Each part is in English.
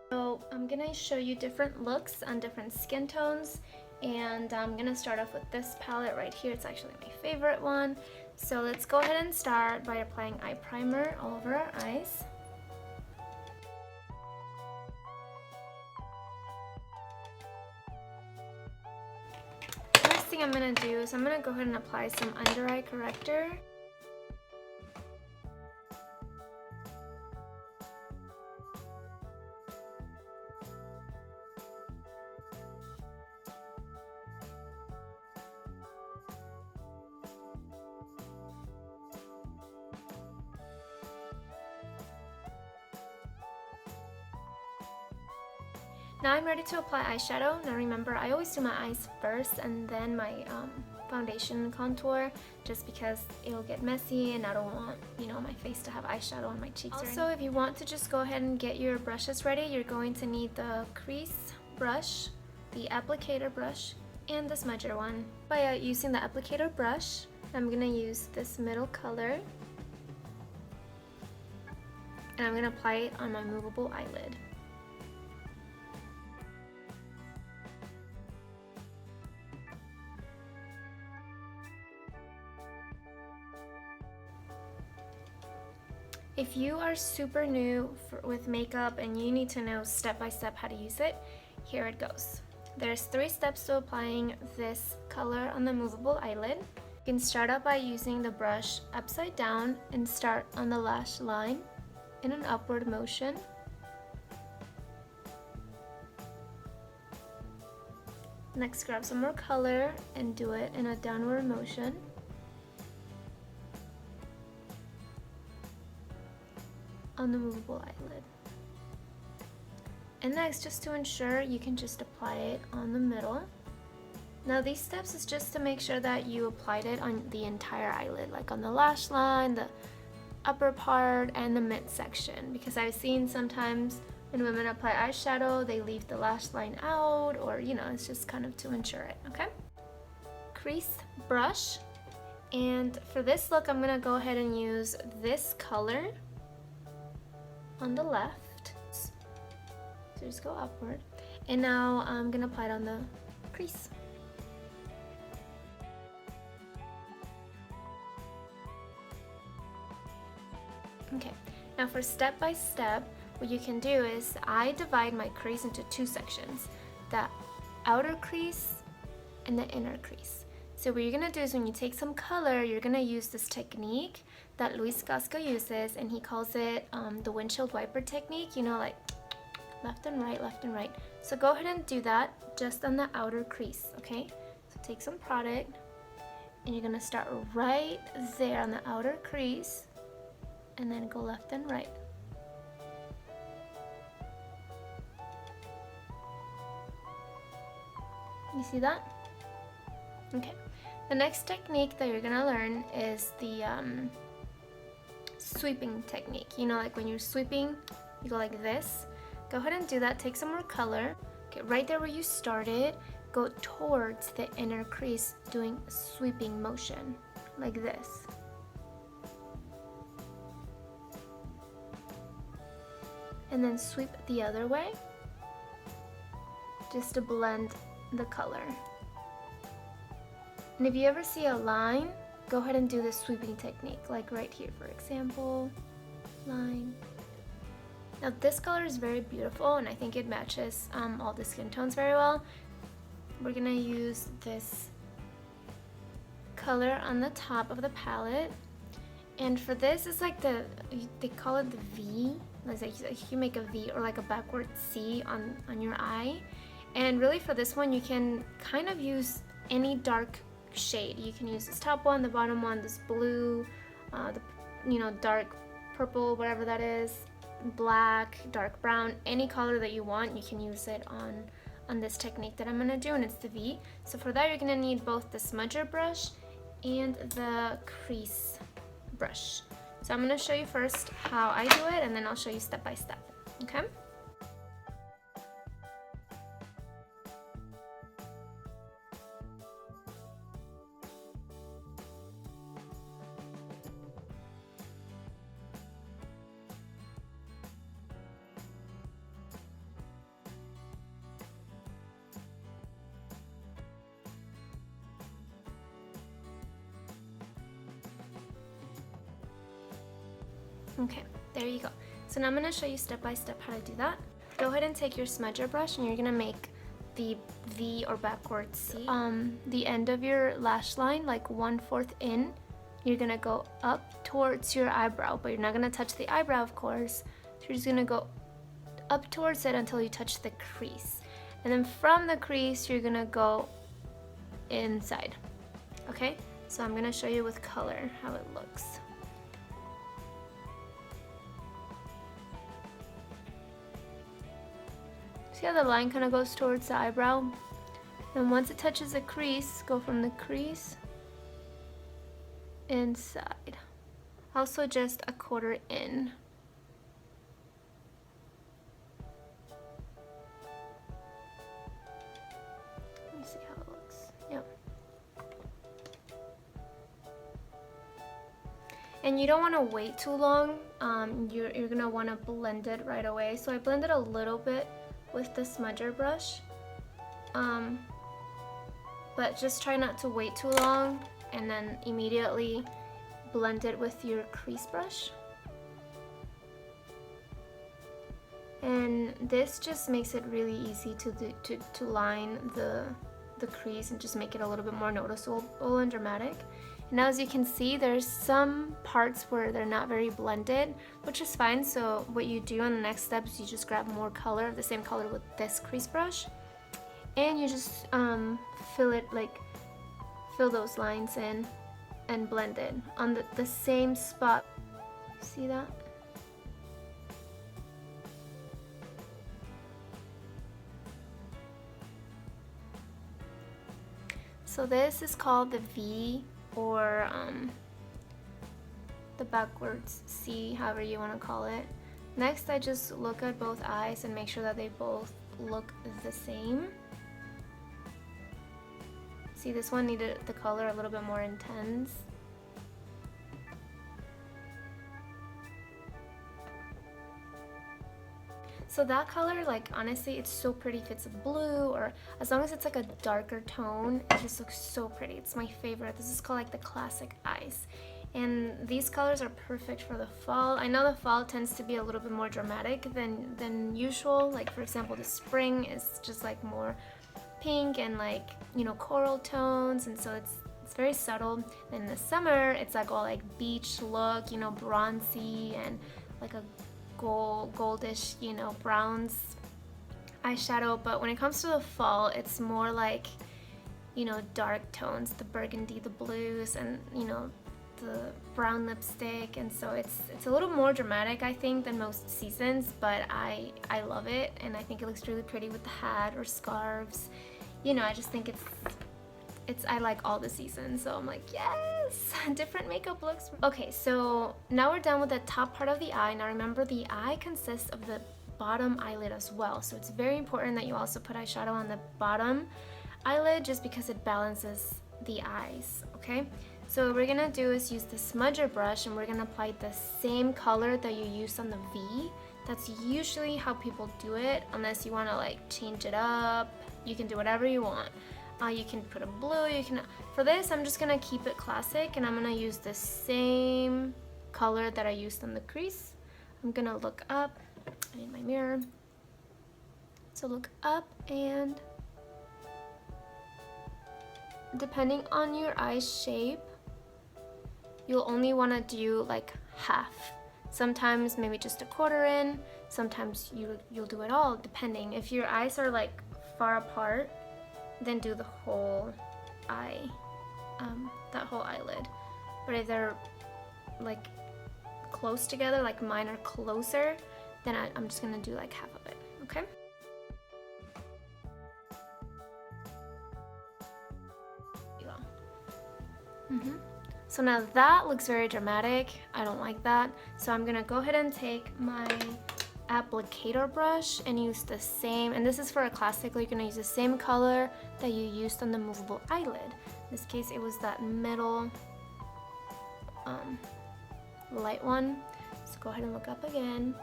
So I'm gonna show you different looks on different skin tones, and I'm gonna start off with this palette right here. It's actually my favorite one. So let's go ahead and start by applying eye primer all over our eyes. First thing I'm gonna do is I'm gonna go ahead and apply some under eye corrector. Now I'm ready to apply eyeshadow. Now remember, I always do my eyes first and then my foundation and contour, just because it'll get messy and I don't want, my face to have eyeshadow on my cheeks. Also, if you want to just go ahead and get your brushes ready, you're going to need the crease brush, the applicator brush, and the smudger one. By using the applicator brush, I'm gonna use this middle color and I'm gonna apply it on my movable eyelid. If you are super new with makeup and you need to know step by step how to use it, here it goes. There's 3 steps to applying this color on the movable eyelid. You can start out by using the brush upside down and start on the lash line in an upward motion. Next, grab some more color and do it in a downward motion. On the movable eyelid. And next, just to ensure, you can just apply it on the middle. Now these steps is just to make sure that you applied it on the entire eyelid, like on the lash line, the upper part, and the midsection, because I've seen sometimes when women apply eyeshadow, they leave the lash line out, or it's just kind of to ensure it, okay? Crease brush, and for this look, I'm gonna go ahead and use this color on the left, so just go upward, and now I'm gonna apply it on the crease. Okay, now for step by step, what you can do is I divide my crease into 2 sections, the outer crease and the inner crease. So what you're gonna do is when you take some color, you're gonna use this technique that Luis Gasca uses, and he calls it the windshield wiper technique, like left and right, left and right. So go ahead and do that just on the outer crease, okay? So take some product and you're gonna start right there on the outer crease and then go left and right. You see that? Okay. The next technique that you're gonna learn is the sweeping technique. Like when you're sweeping, you go like this. Go ahead and do that. Take some more color. Okay, right there where you started, go towards the inner crease, doing a sweeping motion like this. And then sweep the other way, just to blend the color. And if you ever see a line, go ahead and do this sweeping technique, like right here, for example, line. Now this color is very beautiful and I think it matches all the skin tones very well. We're gonna use this color on the top of the palette. And for this, it's like they call it the V. It's like you make a V or like a backward C on your eye. And really for this one, you can kind of use any dark shade. You can use this top one, the bottom one, this blue, the dark purple, whatever that is, black, dark brown, any color that you want, you can use it on this technique that I'm gonna do, and it's the V. So for that, you're gonna need both the smudger brush and the crease brush. So I'm gonna show you first how I do it, and then I'll show you step by step, okay? Okay, there you go. So now I'm gonna show you step by step how to do that. Go ahead and take your smudger brush and you're gonna make the V or backwards C. The end of your lash line, like 1/4 in, you're gonna go up towards your eyebrow, but you're not gonna touch the eyebrow, of course. So you're just gonna go up towards it until you touch the crease. And then from the crease, you're gonna go inside. Okay? So I'm gonna show you with color how it looks. See how the line kind of goes towards the eyebrow? And once it touches the crease, go from the crease inside. Also just 1/4 in. Let me see how it looks. Yep. And you don't want to wait too long. You're gonna want to blend it right away. So I blended a little bit with the smudger brush, but just try not to wait too long and then immediately blend it with your crease brush. And this just makes it really easy to line the crease and just make it a little bit more noticeable and dramatic. And now as you can see, there's some parts where they're not very blended, which is fine. So what you do on the next step is you just grab more color, the same color with this crease brush, and you just fill those lines in and blend it on the same spot. See that? So this is called the V, or the backwards C, however you want to call it. Next, I just look at both eyes and make sure that they both look the same. See, this one needed the color a little bit more intense. So that color, like, honestly, it's so pretty if it's a blue, or as long as it's like a darker tone, it just looks so pretty. It's my favorite. This is called like the classic eyes. And these colors are perfect for the fall. I know the fall tends to be a little bit more dramatic than usual. Like, for example, the spring is just like more pink and like, you know, coral tones, and so it's very subtle. Then in the summer, it's like all like beach look, you know, bronzy and like a goldish, you know, browns eyeshadow. But when it comes to the fall, it's more like, you know, dark tones, the burgundy, the blues, and, you know, the brown lipstick. And so it's a little more dramatic, I think, than most seasons, but I love it, and I think it looks really pretty with the hat or scarves. You know, I just think I like all the seasons, so I'm like, yes, different makeup looks. Okay, so now we're done with the top part of the eye. Now remember, the eye consists of the bottom eyelid as well, so it's very important that you also put eyeshadow on the bottom eyelid, just because it balances the eyes, okay? So what we're gonna do is use the smudger brush, and we're gonna apply the same color that you used on the V. That's usually how people do it, unless you wanna like change it up. You can do whatever you want. You can put a blue, for this I'm just gonna keep it classic, and I'm gonna use the same color that I used on the crease. I'm gonna look up, I need my mirror. So look up, and depending on your eye shape, you'll only wanna do like half. Sometimes maybe just 1/4 in, sometimes you'll do it all, depending. If your eyes are like far apart, then do the whole eye, that whole eyelid. But if they're like close together, like mine are closer, then I'm just gonna do like half of it, okay? So now that looks very dramatic. I don't like that. So I'm gonna go ahead and take my applicator brush and use the same, and this is for a classic, you're gonna use the same color that you used on the movable eyelid. In this case, it was that middle light one. So go ahead and look up again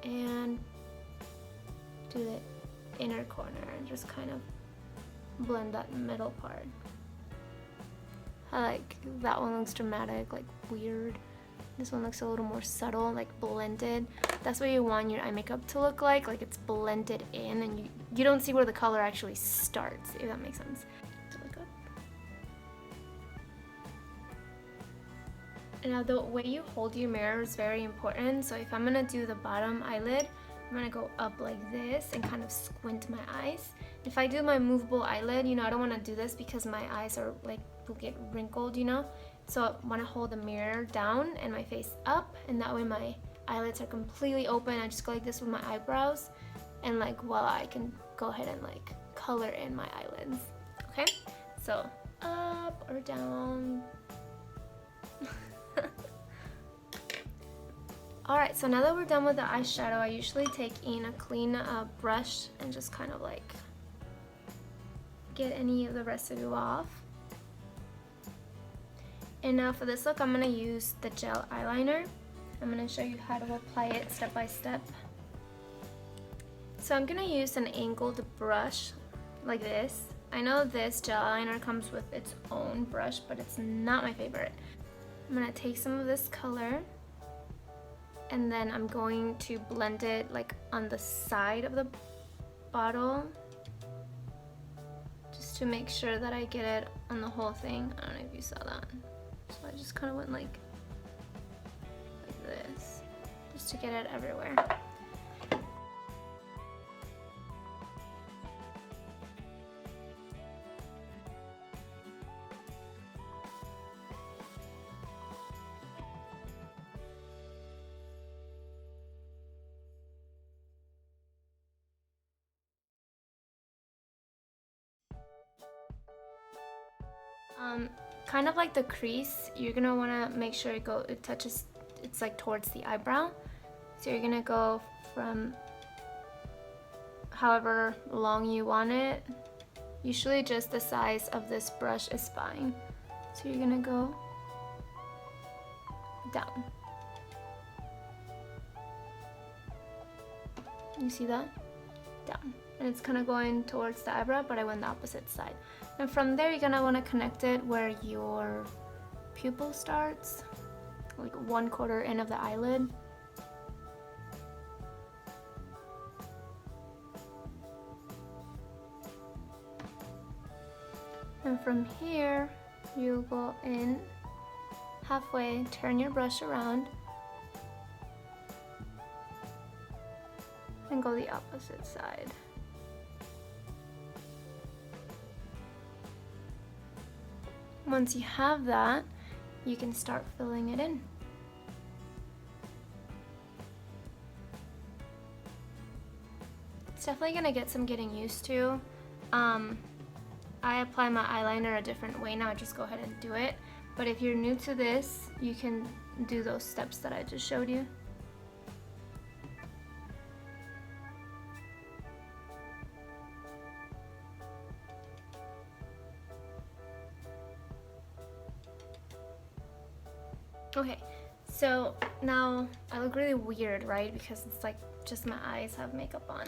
and do the inner corner and just kind of blend that middle part. I like that one, looks dramatic, like weird. This one looks a little more subtle, like blended. That's what you want your eye makeup to look like it's blended in and you don't see where the color actually starts, if that makes sense. To look up. And now the way you hold your mirror is very important. So if I'm gonna do the bottom eyelid, I'm gonna go up like this and kind of squint my eyes. If I do my movable eyelid, you know, I don't wanna do this because my eyes are like, will get wrinkled, you know? So I wanna hold the mirror down and my face up, and that way my eyelids are completely open. I just go like this with my eyebrows, and like voila, I can go ahead and like color in my eyelids, okay? So up or down. Alright, so now that we're done with the eyeshadow, I usually take in a clean brush and just kind of like get any of the residue off. And now for this look, I'm going to use the gel eyeliner. I'm going to show you how to apply it step by step. So I'm going to use an angled brush like this. I know this gel eyeliner comes with its own brush, but it's not my favorite. I'm going to take some of this color, and then I'm going to blend it like on the side of the bottle, just to make sure that I get it on the whole thing. I don't know if you saw that. So I just kind of went like this, just to get it everywhere. Kind of like the crease, you're gonna wanna make sure it touches, it's like towards the eyebrow. So you're gonna go from however long you want it. Usually just the size of this brush is fine. So you're gonna go down. You see that? Down. And it's kind of going towards the eyebrow, but I went the opposite side. And from there, you're gonna wanna connect it where your pupil starts, like 1/4 in of the eyelid. And from here, you go in halfway, turn your brush around, and go the opposite side. Once you have that, you can start filling it in. It's definitely gonna get some getting used to. I apply my eyeliner a different way now, I just go ahead and do it. But if you're new to this, you can do those steps that I just showed you. Okay, so now I look really weird, right? Because it's like just my eyes have makeup on.